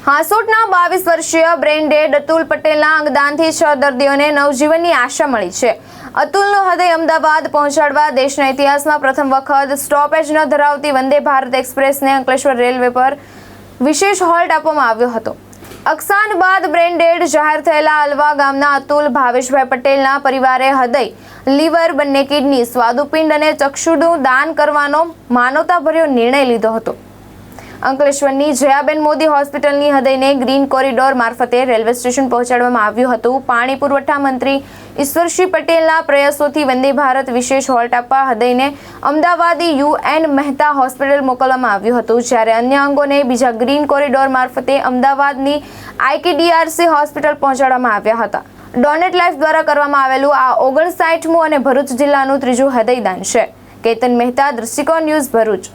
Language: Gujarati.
હાંસોટના 22 વર્ષીય બ્રેઇન ડેડ અતુલ પટેલના અંગદાનથી 6 દર્દીઓને નવજીવનની આશા મળી છે. અતુલનું હૃદય અમદાવાદ પહોંચાડવા દેશના ઇતિહાસમાં પ્રથમ વખત સ્ટોપેજ ન ધરાવતી વંદે ભારત એક્સપ્રેસને અંકલેશ્વર રેલવે પર વિશેષ હોલ્ટ આપવામાં આવ્યો હતો. અકસ્માત બાદ બ્રેઇન ડેડ જાહેર થયેલા અલવા ગામના અતુલ ભાવેશભાઈ પટેલના પરિવારે હૃદય, લીવર, બંને કિડની, સ્વાદુપિંડ અને ચક્ષુનું દાન કરવાનો માનવતાભર્યો નિર્ણય લીધો હતો. અંકલેશ્વરની જયાબેન મોદી હોસ્પિટલની હૃદયને ગ્રીન કોરિડોર મારફતે રેલવે સ્ટેશન પહોંચાડવામાં આવ્યું હતું. પાણી પુરવઠા મંત્રી ઈશ્વરસિંહ પટેલના પ્રયાસોથી વંદે ભારત વિશેષ હોલ્ટ આપવા હૃદયને અમદાવાદી યુએન મહેતા હોસ્પિટલ મોકલવામાં આવ્યું હતું, જ્યારે અન્ય અંગોને બીજા ગ્રીન કોરિડોર મારફતે અમદાવાદની IKDRC હોસ્પિટલ પહોંચાડવામાં આવ્યા હતા. ડોનેટ લાઈફ દ્વારા કરવામાં આવેલું આ 59મું અને ભરૂચ જિલ્લાનું ત્રીજું હૃદયદાન છે. કેતન મહેતા, દ્રષ્ટિકોણ ન્યૂઝ, ભરૂચ.